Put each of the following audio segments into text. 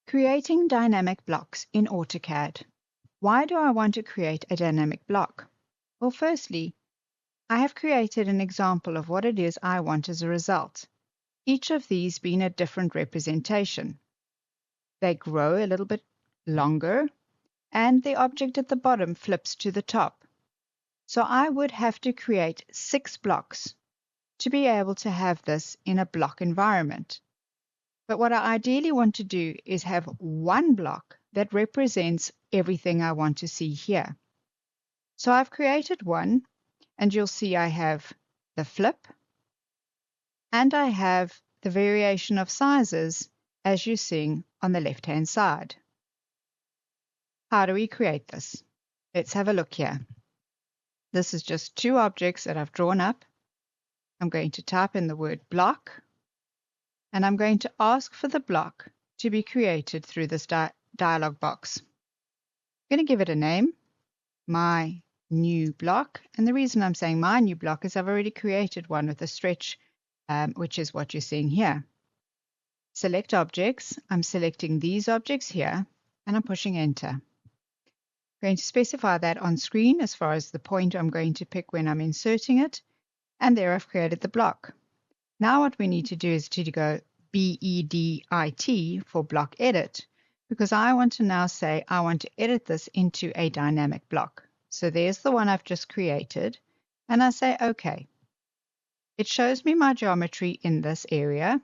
Creating dynamic blocks in AutoCAD. Why do I want to create a dynamic block? Well, firstly, I have created an example of what it is I want as a result, each of these being a different representation. They grow a little bit longer, and the object at the bottom flips to the top. So I would have to create 6 blocks to be able to have this in a block environment. But what I ideally want to do is have one block that represents everything I want to see here. So I've created one, and you'll see I have the flip, and I have the variation of sizes as you're seeing on the left-hand side. How do we create this? Let's have a look here. This is just 2 objects that I've drawn up. I'm going to type in the word block, and I'm going to ask for the block to be created through this dialog box. I'm going to give it a name, my new block, and the reason I'm saying my new block is I've already created one with a stretch, which is what you're seeing here. Select objects. I'm selecting these objects here, and I'm pushing enter. I'm going to specify that on screen as far as the point I'm going to pick when I'm inserting it, and there I've created the block. Now what we need to do is to go BEDIT for block edit, because I want to now say I want to edit this into a dynamic block. So there's the one I've just created, and I say OK. It shows me my geometry in this area.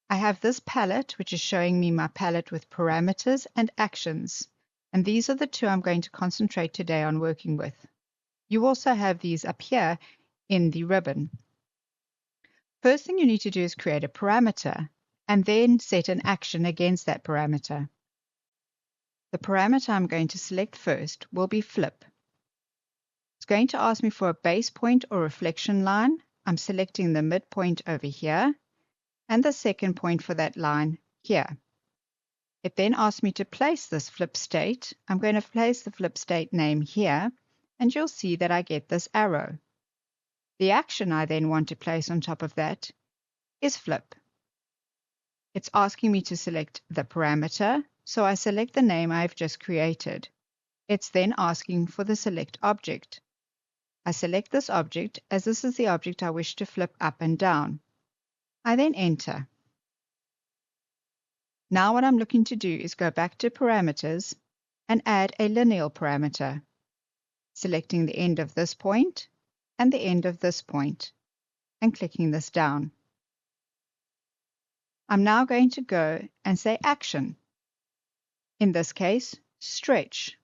I have this palette, which is showing me my palette with parameters and actions. And these are the 2 I'm going to concentrate today on working with. You also have these up here in the ribbon. First thing you need to do is create a parameter and then set an action against that parameter. The parameter I'm going to select first will be flip. It's going to ask me for a base point or reflection line. I'm selecting the midpoint over here and the second point for that line here. It then asks me to place this flip state. I'm going to place the flip state name here, and you'll see that I get this arrow. The action I then want to place on top of that is flip. It's asking me to select the parameter, so I select the name I've just created. It's then asking for the select object. I select this object as this is the object I wish to flip up and down. I then enter. Now what I'm looking to do is go back to parameters and add a lineal parameter, selecting the end of this point and the end of this point, and clicking this down. I'm now going to go and say action. In this case, stretch.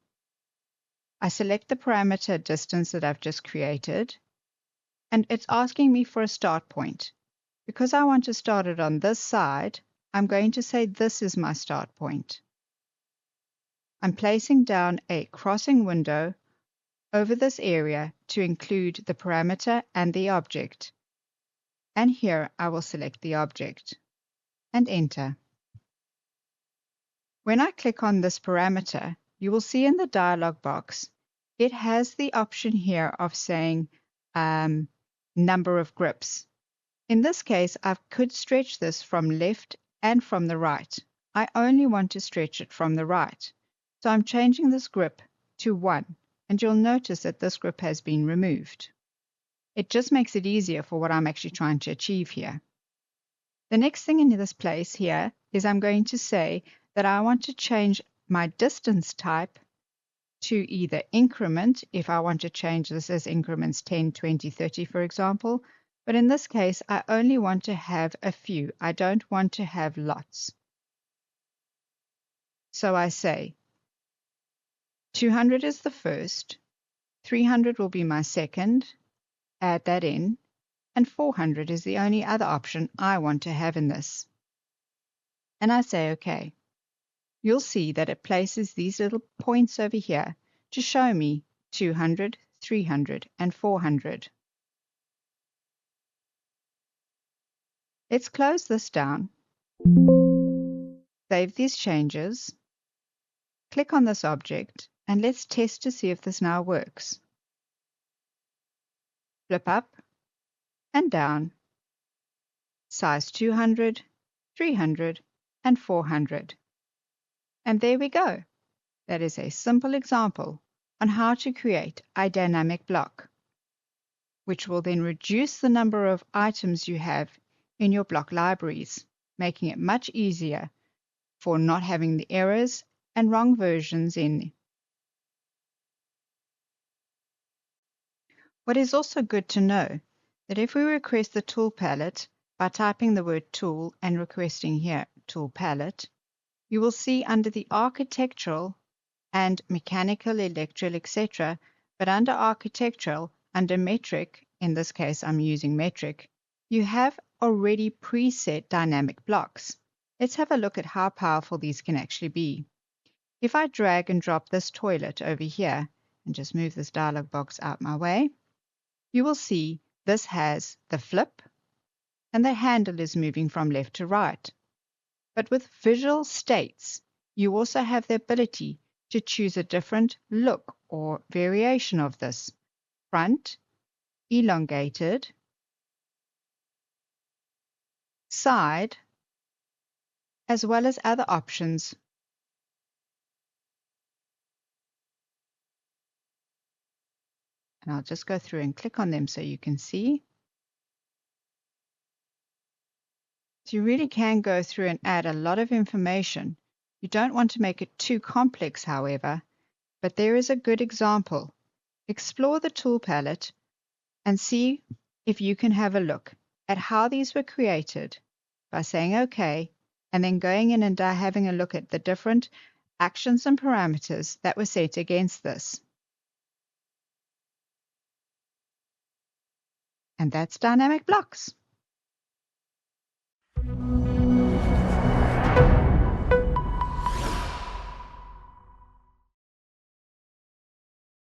I select the parameter distance that I've just created, and it's asking me for a start point. Because I want to start it on this side, I'm going to say this is my start point. I'm placing down a crossing window over this area to include the parameter and the object. And here I will select the object and enter. When I click on this parameter, you will see in the dialog box, it has the option here of saying number of grips. In this case, I could stretch this from left and from the right. I only want to stretch it from the right. So I'm changing this grip to 1, and you'll notice that this grip has been removed. It just makes it easier for what I'm actually trying to achieve here. The next thing in this place here is I'm going to say that I want to change my distance type to either increment, if I want to change this as increments 10, 20, 30, for example. But in this case, I only want to have a few. I don't want to have lots. So I say 200 is the first, 300 will be my second, add that in, and 400 is the only other option I want to have in this. And I say OK. You'll see that it places these little points over here to show me 200, 300, and 400. Let's close this down, save these changes, click on this object, and let's test to see if this now works. Flip up and down, size 200, 300, and 400. And there we go. That is a simple example on how to create a dynamic block, which will then reduce the number of items you have in your block libraries, making it much easier for not having the errors and wrong versions in. What is also good to know that if we request the tool palette by typing the word tool and requesting here tool palette, you will see under the architectural and mechanical, electrical, etc., but under architectural, under metric, in this case I'm using metric, you have already preset dynamic blocks. Let's have a look at how powerful these can actually be. If I drag and drop this toilet over here and just move this dialog box out my way, you will see this has the flip and the handle is moving from left to right. But with visual states, you also have the ability to choose a different look or variation of this: front, elongated, side, as well as other options. And I'll just go through and click on them so you can see. So you really can go through and add a lot of information. You don't want to make it too complex, however, but there is a good example. Explore the tool palette and see if you can have a look at how these were created by saying OK, and then going in and having a look at the different actions and parameters that were set against this. And that's dynamic blocks.